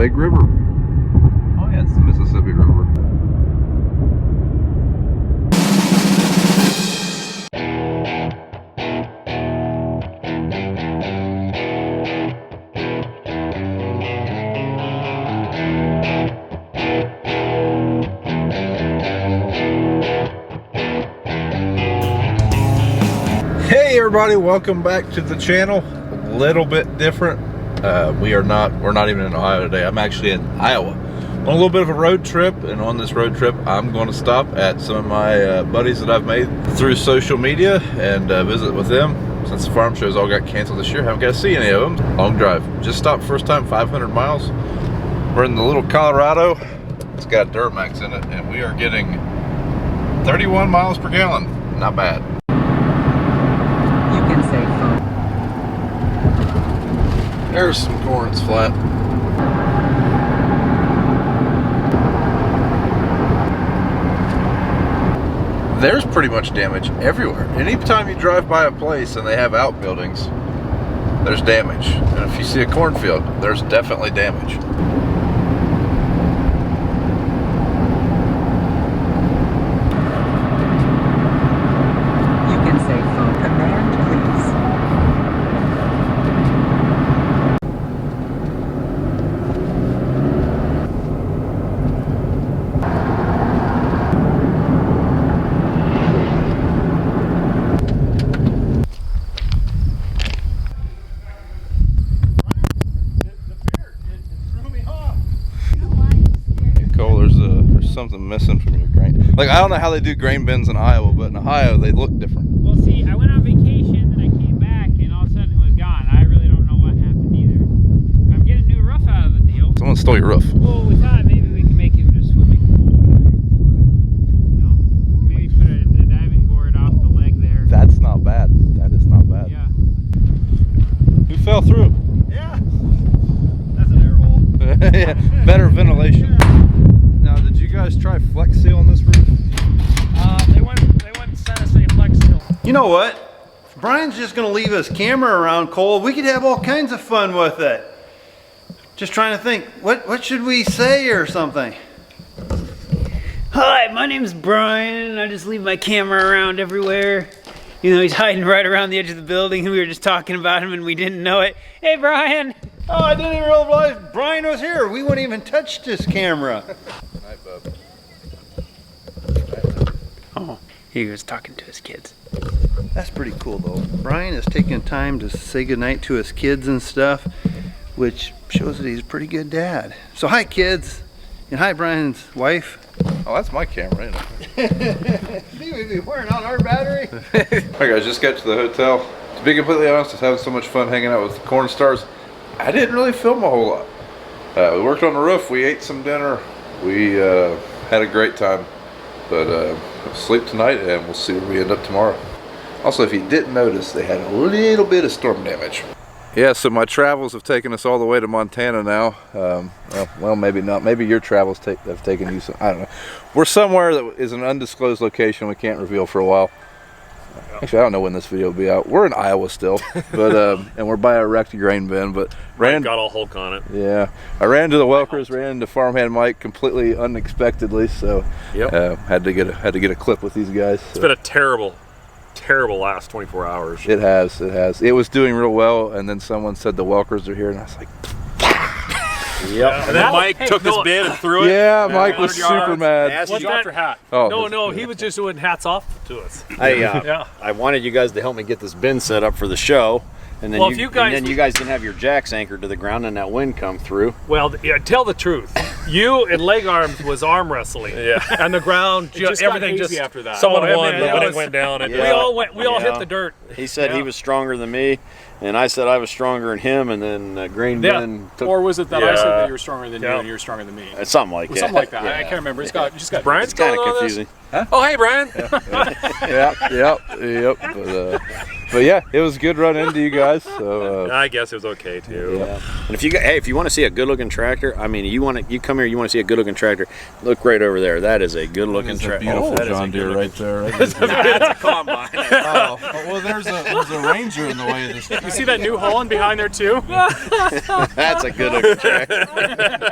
big river. Oh yeah, it's the Mississippi River. Hey everybody, welcome back to the channel. A little bit different. We're not even in Ohio today. I'm actually in Iowa on a little bit of a road trip, and on this road trip I'm going to stop at some of my buddies that I've made through social media and visit with them. Since the farm shows all got canceled this year, haven't got to see any of them. Long drive, just stopped first time, 500 miles. We're in the little Colorado. It's got Duramax in it, and we are getting 31 miles per gallon. Not bad. There's some corns flat. There's pretty much damage everywhere. Anytime you drive by a place and they have outbuildings, there's damage. And if you see a cornfield, there's definitely damage. Something missing from your grain. Like, I don't know how they do grain bins in Iowa, but in Ohio they look different. Well, see, I went on vacation and I came back and all of a sudden it was gone. I really don't know what happened either. I'm getting a new roof out of the deal. Someone stole your roof. Well, we thought maybe we can make it into a swimming pool. You know, maybe put a diving board off the leg there. That's not bad. That is not bad. Yeah. Who fell through? Yeah. That's an air hole. Yeah, better ventilation. Yeah. Now, did you guys try Flex Seal on this roof? They wouldn't send us any Flex Seal. You know what? If Brian's just gonna leave his camera around, Cole, we could have all kinds of fun with it. Just trying to think, what should we say or something? Hi, my name's Brian. I just leave my camera around everywhere. You know, he's hiding right around the edge of the building. We were just talking about him and we didn't know it. Hey, Brian. Oh, I didn't even realize Brian was here. We wouldn't even touch this camera. Night, bub. Oh, he was talking to his kids. That's pretty cool, though. Brian is taking time to say goodnight to his kids and stuff, which shows that he's a pretty good dad. So hi, kids. And hi, Brian's wife. Oh, that's my camera, isn't it? See, we'd be wearing out our battery. Alright guys, just got to the hotel. To be completely honest, I was having so much fun hanging out with the Cornstars. I didn't really film a whole lot. We worked on the roof, we ate some dinner, we had a great time. But we'll sleep tonight and we'll see where we end up tomorrow. Also, if you didn't notice, they had a little bit of storm damage. Yeah, so my travels have taken us all the way to Montana now. Well, maybe not. Maybe your travels have taken you some, I don't know. We're somewhere that is an undisclosed location we can't reveal for a while. Actually, I don't know when this video will be out. We're in Iowa still, but and we're by a wrecked grain bin. But got all Hulk on it. Yeah, I ran to the Welkers, ran into Farmhand Mike completely unexpectedly. So had to get a clip with these guys. It's been a terrible last 24 hours. It has. It was doing real well, and then someone said the Welkers are here, and I was like, yep. And then Mike took his bin and threw it. Yeah, Mike was super mad. What dropped your hat? Oh, no, he was just doing hats off to us. I wanted you guys to help me get this bin set up for the show. And then, you guys didn't have your jacks anchored to the ground and that wind come through. Well, yeah, tell the truth. You and Leg Arms was arm wrestling. Yeah. And the ground, everything just after that. Someone won, but when it went down, we all hit the dirt. He said he was stronger than me, and I said I was stronger than him, and then Grain Bin took... Or was it that I said that you were stronger than you and you were stronger than me? Something like that. Something like that. I can't remember. Brian's kind of confusing. Huh? Oh, hey, Brian. Yep. But, But yeah, it was good run into you guys. So I guess it was okay too. Yeah. And if you want to see a good-looking tractor, I mean, you come here, you want to see a good-looking tractor, look right over there. That is a good-looking tractor. Beautiful John Deere right there. That's a combine. Oh, well, there's a Ranger in the way of this. You see that New Holland behind there too? That's a good-looking tractor.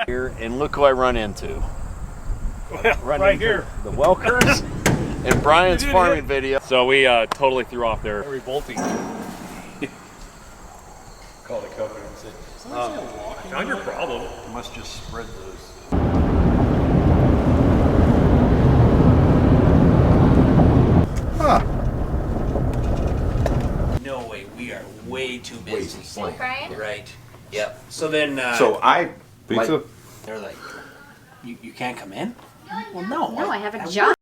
Here, and look who I run into. Right here. The Welkers and Brian's farming video. So we totally threw off their revolting. Call the company and said, I found your problem. You must just spread those. No way, we are way too busy. Hey, Brian? Right. Yep. So then, Pizza? they're like, you can't come in? Well, no. No, I have a job.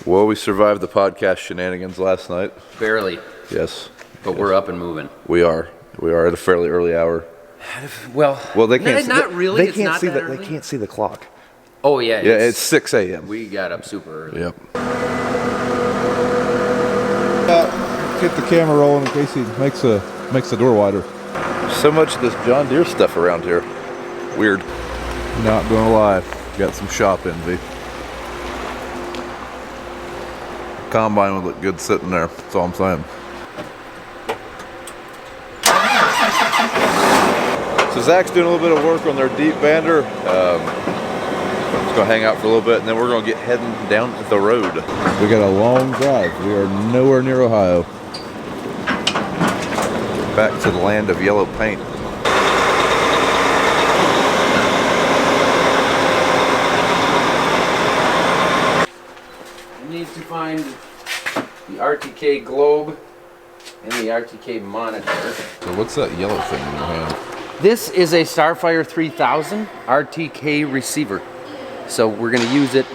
Well, we survived the podcast shenanigans last night. Barely, Yes, but we're up and moving. we are. We are at a fairly early hour. Well, They can't. not really. They It's can't not see that the. They early. can't see the clock. Oh yeah. Yeah, it's 6 a.m. We got up super early. Yep. Get the camera rolling in case he makes the door wider. So much of this John Deere stuff around here. Weird. Not gonna lie, got some shop envy. Combine would look good sitting there. That's all I'm saying. So Zach's doing a little bit of work on their deep bander. Just gonna hang out for a little bit, and then we're gonna get heading down the road. We got a long drive. We are nowhere near Ohio. Back to the land of yellow paint. We need to find the RTK globe and the RTK monitor. So what's that yellow thing in your hand? This is a Starfire 3000 RTK receiver. So we're going to use it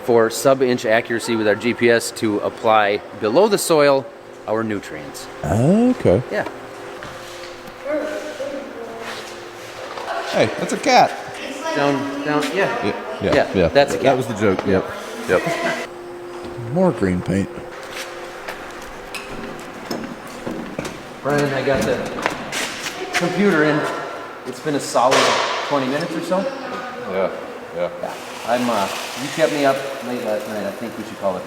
for sub-inch accuracy with our GPS to apply below the soil our nutrients. Okay. Yeah. Hey, that's a cat. Down, yeah. Yeah. That's a cat. That was the joke. Yep. More green paint. Brian, I got the computer in. It's been a solid 20 minutes or so. Yeah. You kept me up late last night. I think we should call it.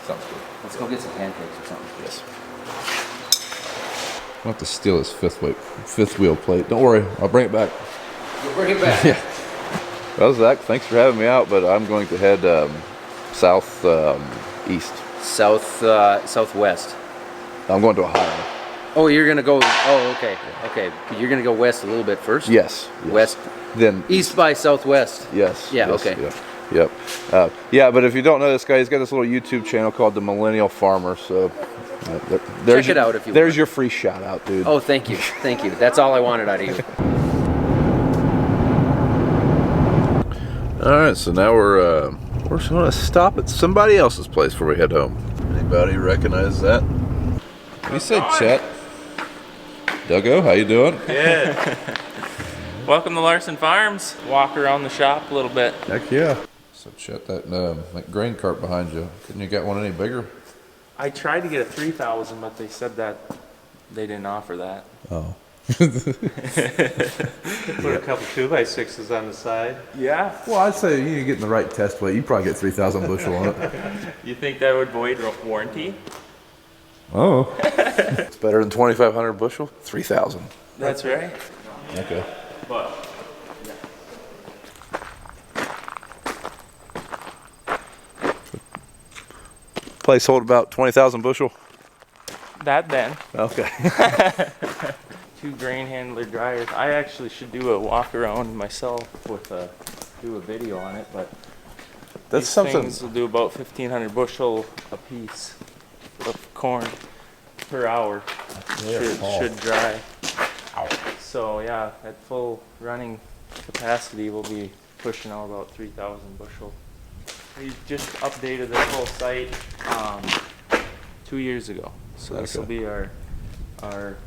Sounds good. Let's go get some pancakes or something. Yes. I'll have to steal his fifth wheel plate. Don't worry, I'll bring it back. We'll bring it back. Yeah. Well, Zach, thanks for having me out, but I'm going to head east. Southwest. I'm going to Ohio. Oh, you're gonna go. Oh, okay. Okay. You're gonna go west a little bit first. Yes. West. Then East by southwest. Yes. Yeah, yes, okay. Yep. Yeah, but if you don't know this guy, he's got this little YouTube channel called the Millennial Farmer. So Check it out if you There's want. your free shout out, dude. Oh, thank you. Thank you. That's all I wanted out of you. All right, so now we're going to stop at somebody else's place before we head home. Anybody recognize that? You said Chet. Duggo, how you doing? Good. Welcome to Larson Farms. Walk around the shop a little bit. Heck yeah. So Chet, that grain cart behind you, couldn't you get one any bigger? I tried to get a 3,000, but they said that they didn't offer that. Oh. Put a couple 2x6s on the side. Yeah. Well, I'd say you need to get in the right test weight. You probably get 3,000 bushel on it. You think that would void warranty? Oh. It's better than 2,500 bushel? 3,000. That's right. Okay. But Place hold about 20,000 bushel? that then. Okay. 2 grain handler dryers. I actually should do a walk around myself with do a video on it, but That's these something. things will do about 1,500 bushel a piece of corn per hour. Should dry. So yeah, at full running capacity, we'll be pushing out about 3,000 bushel. We just updated the whole site 2 years ago, so this will be our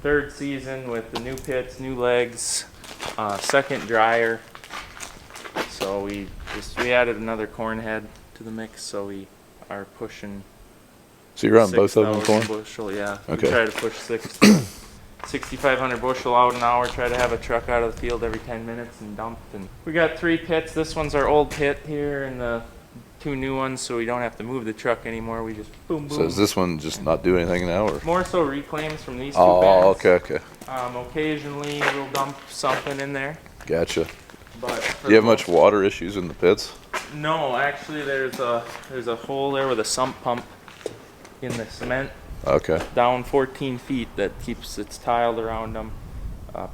3rd season with the new pits, new legs, 2nd dryer. So we added another corn head to the mix, so we are pushing So you're on both of them 6,000 corn? bushel, yeah. Okay. We try to push 6,500 bushel out an hour. Try to have a truck out of the field every 10 minutes and dump. And we got 3 pits. This one's our old pit here, and the 2 new ones, so we don't have to move the truck anymore. We just boom, boom. So is this one just not do anything now, or? More so reclaims from these 2 Oh, bins. okay. Occasionally we'll dump something in there. Gotcha. But Do you have much water issues in the pits? No, actually there's a hole there with a sump pump in the cement. Okay. Down 14 feet that keeps its tiled around them,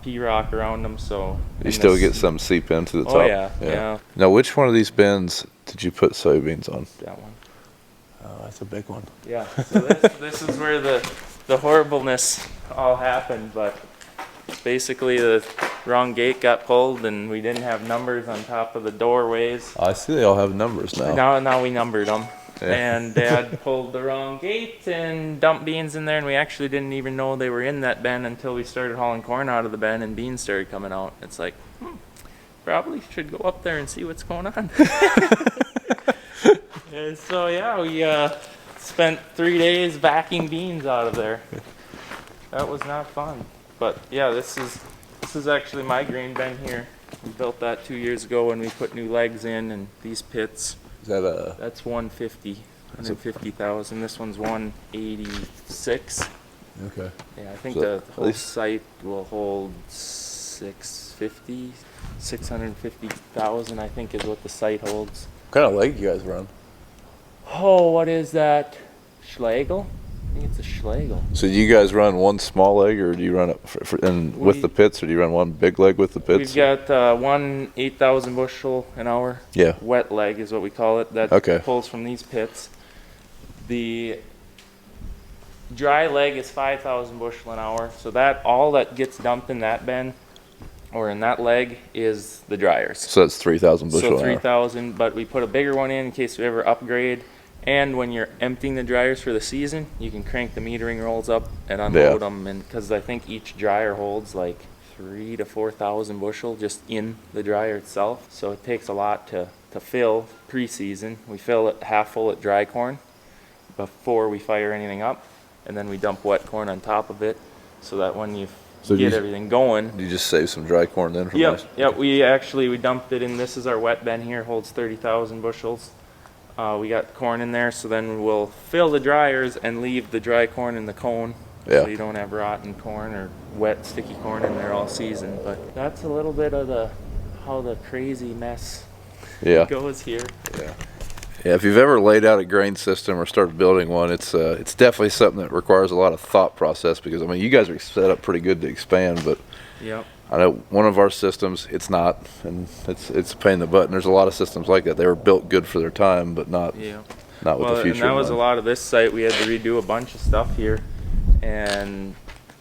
P-rock around them. So You still get some seep into the top? Oh yeah. Now, which one of these bins did you put soybeans on? That one. Oh, that's a big one. Yeah. So this is where the horribleness all happened, but basically the wrong gate got pulled and we didn't have numbers on top of the doorways. I see they all have numbers now. Now we numbered them. Yeah. And Dad pulled the wrong gate and dumped beans in there, and we actually didn't even know they were in that bin until we started hauling corn out of the bin and beans started coming out. It's like, probably should go up there and see what's going on. And so yeah, we spent 3 days vacuuming beans out of there. That was not fun. But yeah, this is actually my grain bin here. We built that 2 years ago when we put new legs in, and these pits. Is that a? That's 150,000. This one's 186. Okay. Yeah, I think So the whole least- site will hold 650,000. I think is what the site holds. What kind of leg you guys run? Oh, what is that? Schlegel? I think it's a Schlegel. So do you guys run one small leg, or do you run it with the pits, or do you run one big leg with the pits? We've got one 8,000 bushel an hour. Yeah. Wet leg is what we call it. That Okay. pulls from these pits. The dry leg is 5,000 bushel an hour. So that all that gets dumped in that bin or in that leg is the dryers. So that's 3,000 bushel So an hour. 3,000, but we put a bigger one in case we ever upgrade. And when you're emptying the dryers for the season, you can crank the metering rolls up and unload them. And because I think each dryer holds like 3,000 to 4,000 bushel just in the dryer itself. So it takes a lot to fill pre-season. We fill it half full at dry corn before we fire anything up. And then we dump wet corn on top of it so that when you get everything going. You just save some dry corn then from Yep, we dumped it in. This is our wet bin here, holds 30,000 bushels. We got corn in there, so then we'll fill the dryers and leave the dry corn in the cone. Yeah. So you don't have rotten corn or wet, sticky corn in there all season. But that's a little bit of how the crazy mess goes here. Yeah. Yeah, if you've ever laid out a grain system or started building one, it's definitely something that requires a lot of thought process, because I mean you guys are set up pretty good to expand, but Yep. I know one of our systems, it's not, and it's a pain in the butt. And there's a lot of systems like that. They were built good for their time, but not with the future. And that was a lot of this site. We had to redo a bunch of stuff here, and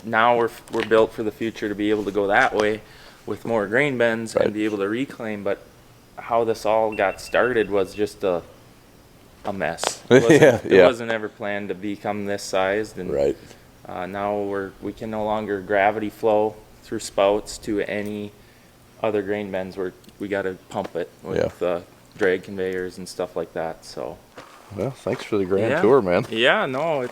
now we're built for the future to be able to go that way with more grain bins and be able to reclaim. But how this all got started was just a mess. It wasn't ever planned to become this sized, and now we can no longer gravity flow through spouts to any other grain bins where we got to pump it with drag conveyors and stuff like that. So, well, thanks for the grand tour, man. Yeah, no,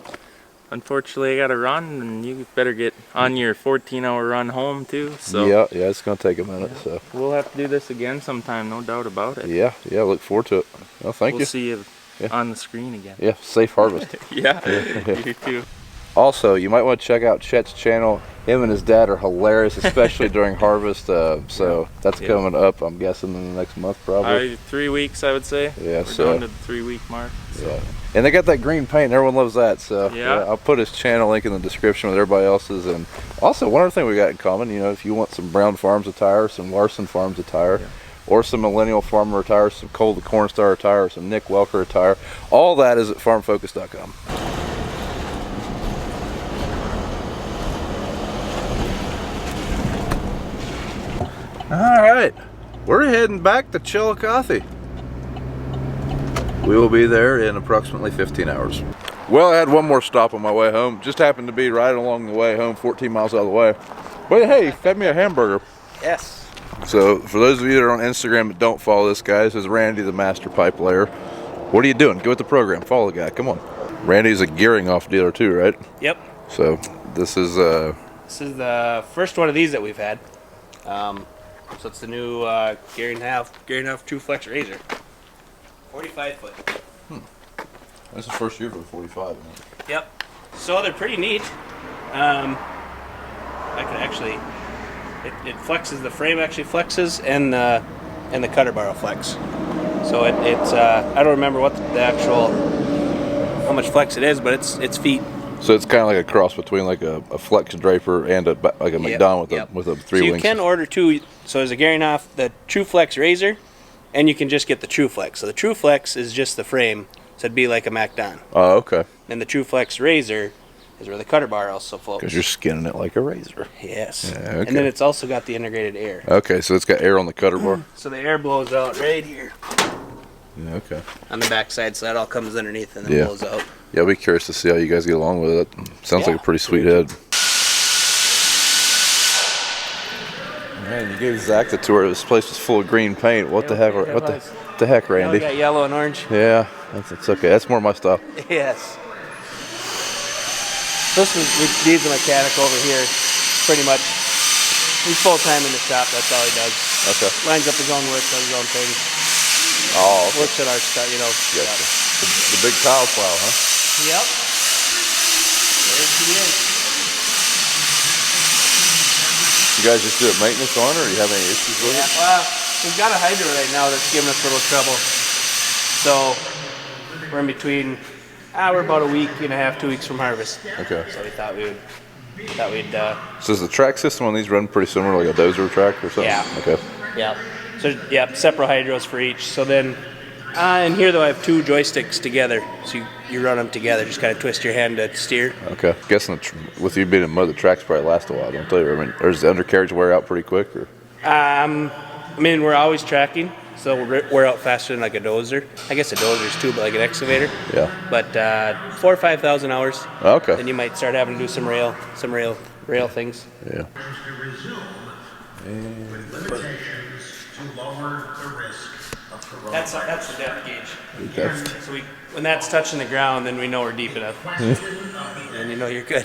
unfortunately I got to run, and you better get on your 14-hour run home too. So yeah, it's gonna take a minute. So we'll have to do this again sometime, no doubt about it. Yeah, look forward to it. Well, thank you. We'll see you on the screen again. Yeah, safe harvest. You too. Also, you might want to check out Chet's channel. Him and his dad are hilarious, especially during harvest. So that's coming up, I'm guessing, in the next month, probably. 3 weeks, I would say. Yeah, We're down to the 3-week mark. So. Yeah. And they got that green paint. Everyone loves that. So yeah, I'll put his channel link in the description with everybody else's. And also, one other thing we got in common, if you want some Brown Farms attire, some Larson Farms attire, or some Millennial Farmer attire, some Cole the Cornstar attire, some Nick Welker attire, all that is at farmfocus.com. All right, we're heading back to Chillicothe. We will be there in approximately 15 hours. Well, I had one more stop on my way home. Just happened to be right along the way home, 14 miles out of the way. But hey, fed me a hamburger. Yes. So for those of you that are on Instagram that don't follow this guy, this is Randy, the master pipe layer. What are you doing? Get with the program. Follow the guy. Come on. Randy's a gearing off dealer too, right? Yep. So this is the first one of these that we've had. So it's the new gearing half True Flex Razor. 45 foot. That's the first year for the 45. Yep. So they're pretty neat. I can actually, it flexes. The frame actually flexes, and the cutter bar will flex. So it's I don't remember what the actual how much flex it is, but it's feet. So it's kind of like a cross between like a flex draper and like a McDonald with a 3 wings. So you can order two. So there's a gearing off the True Flex Razor, and you can just get the True Flex. So the True Flex is just the frame, so it'd be like a MacDon. Oh, okay. And the True Flex Razor is where the cutter bar also floats. Because you're skinning it like a razor. Yes. Yeah, okay. And then it's also got the integrated air. Okay, so it's got air on the cutter bar. So the air blows out right here. Yeah, okay. On the back side, so that all comes underneath and then blows out. Yeah, I'll be curious to see how you guys get along with it. Sounds like a pretty sweet head. Man, you gave Zach the tour. This place was full of green paint. What the heck? What the heck, Randy? We got yellow and orange. Yeah, that's okay. That's more my style. Yes. He's a mechanic over here. Pretty much, he's full time in the shop. That's all he does. Okay. Lines up his own work, does his own thing. Oh, okay. Works at our stuff, Gotcha. The big tile plow, huh? Yep. There she is. You guys just do it maintenance on her, or you have any issues with it? Well, we've got a hydro right now that's giving us a little trouble. So we're in between. We're about a week and a half, 2 weeks from harvest. Okay. So we thought we'd. So is the track system on these run pretty similar, like a dozer track or something? Yeah. Okay. Yeah. So separate hydros for each. So then, in here though, I have 2 joysticks together. So you run them together. Just kind of twist your hand to steer. Okay. Guessing with you being in mud, the tracks probably last a while, don't they? I mean, does the undercarriage wear out pretty quick, or? I mean, we're always tracking, so we're out faster than like a dozer. I guess a dozer is too, but like an excavator. Yeah. But 4,000 or 5,000 hours. Okay. Then you might start having to do some rail things. Yeah. That's the depth gauge. Okay. So when that's touching the ground, then we know we're deep enough. And you know you're good. I'm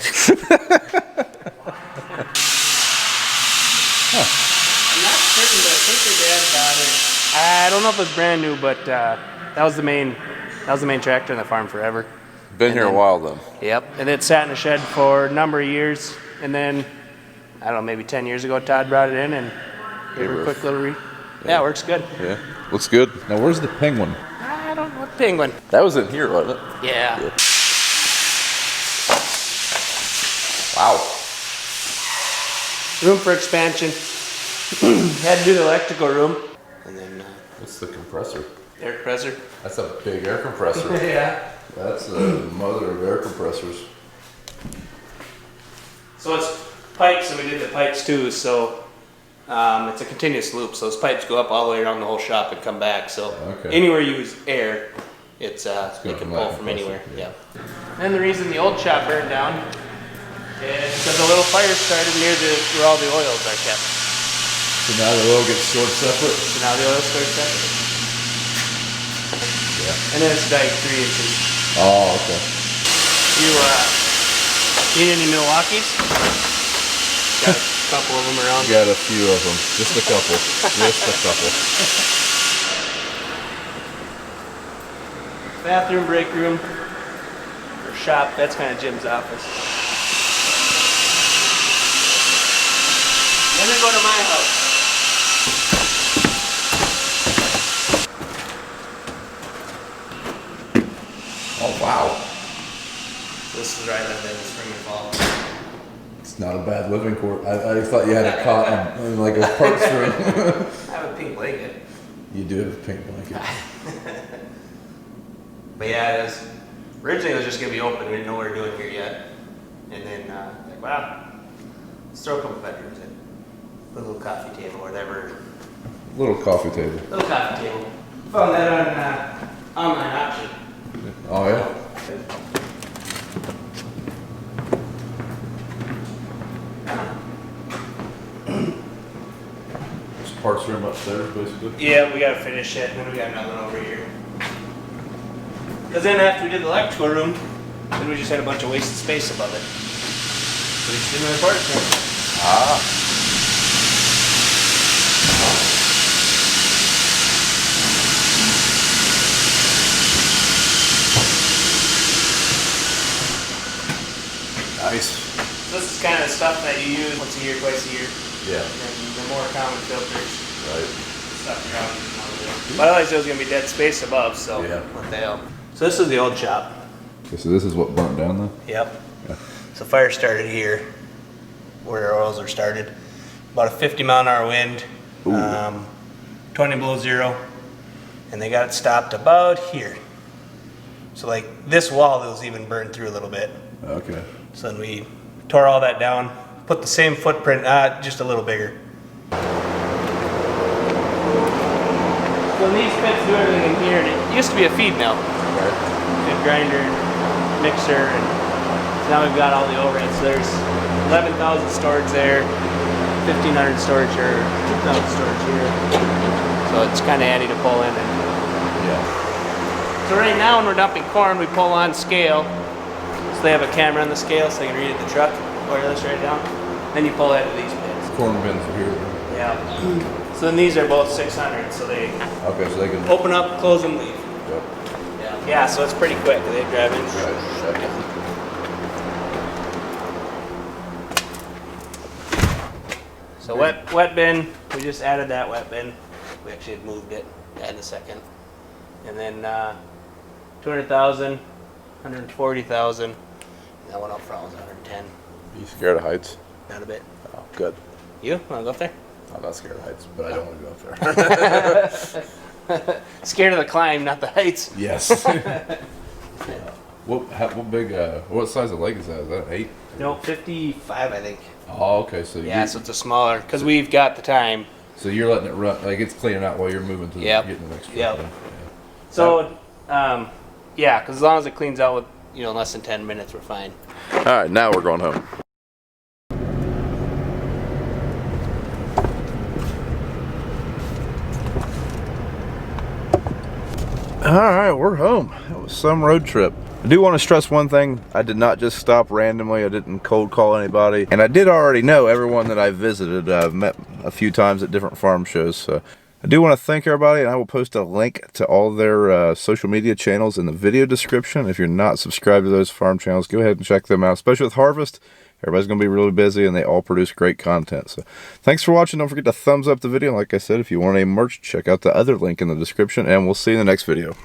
not certain, but I think their dad got it. I don't know if it was brand new, but that was the main tractor on the farm forever. Been here a while then. Yep, and it sat in a shed for a number of years, and then I don't know, maybe 10 years ago, Todd brought it in and gave her a quick little Yeah, it works good. Yeah, looks good. Now, where's the penguin? I don't know what penguin. That was in here, wasn't it? Yeah. Wow. Room for expansion. Had to do the electrical room. And then what's the compressor? Air compressor. That's a big air compressor. Yeah. That's the mother of air compressors. So it's pipes, and we did the pipes too. So it's a continuous loop. So those pipes go up all the way around the whole shop and come back. So anywhere you use air, it can pull from anywhere. Yeah. And the reason the old shop burned down is because a little fire started near where all the oils are kept. So now the oil gets stored separate? So now the oil's stored separate. Yeah. And then it's diked 3 inches. Oh, okay. You need any Milwaukees? Got a couple of them around. Got a few of them. Just a couple. Just a couple. Bathroom, break room, or shop. That's kind of Jim's office. Then we go to my house. Oh, wow. This is where I live in spring and fall. It's not a bad living quarter. I thought you had a cot in like a parts room. I have a pink blanket. You do have a pink blanket. But yeah, it is. Originally it was just going to be open. We didn't know what we were doing here yet. And then, like, wow, let's throw a couple bedrooms in. Put a little coffee table or whatever. Little coffee table. Little coffee table. Found that on online option. Oh, yeah? This parts room upstairs, basically? Yeah, we gotta finish it, and then we got another one over here. Because then after we did the electrical room, Then we just had a bunch of wasted space above it. So we just didn't report it to him. Ah. Nice. So this is kind of the stuff that you use once a year, twice a year. Yeah. And then the more common filters. Right. Stuff around. But otherwise there was going to be dead space above, so yeah. What the hell. So this is the old shop. Okay, so this is what burnt down though? Yep. Yeah. So fire started here, where our oils are started. About a 50-mile-an-hour wind, 20 below zero, and they got it stopped about here. So like this wall was even burned through a little bit. Okay. So then we tore all that down, put the same footprint, just a little bigger. So these pits do everything in here, and it used to be a feed mill. Right. Feed grinder, mixer, and now we've got all the overhead. So there's 11,000 storage there, 1,500 storage here, 2,000 storage here. So it's kind of handy to pull in. So right now when we're dumping corn, we pull on scale. So they have a camera on the scale so they can read it in the truck, wireless right down. Then you pull out of these pits. Corn bins are here. Yeah. So then these are both 600, so they can open up, close, and leave. Yep. Yeah, so it's pretty quick. They drive in. So wet bin, we just added that wet bin. We actually had moved it, add in a second. And then 200,000, 140,000, and that one up front was 110. Are you scared of heights? Not a bit. Oh, good. You want to go up there? I'm not scared of heights, but I don't want to go up there. Scared of the climb, not the heights. Yes. What big? What size of lake is that? Is that an 8? No, 55, I think. Oh, okay. So so it's a smaller because we've got the time. So you're letting it run, like it's cleaning out while you're moving to getting the next truck. Yep. Yeah. So, yeah, because as long as it cleans out with less than 10 minutes, we're fine. All right, now we're going home. All right, we're home. It was some road trip. I do want to stress one thing. I did not just stop randomly. I didn't cold call anybody. And I did already know everyone that I visited. I've met a few times at different farm shows. So I do want to thank everybody, and I will post a link to all their social media channels in the video description. If you're not subscribed to those farm channels, go ahead and check them out, especially with harvest. Everybody's going to be really busy, and they all produce great content. So thanks for watching. Don't forget to thumbs up the video. Like I said, if you want any merch, check out the other link in the description, and we'll see you in the next video.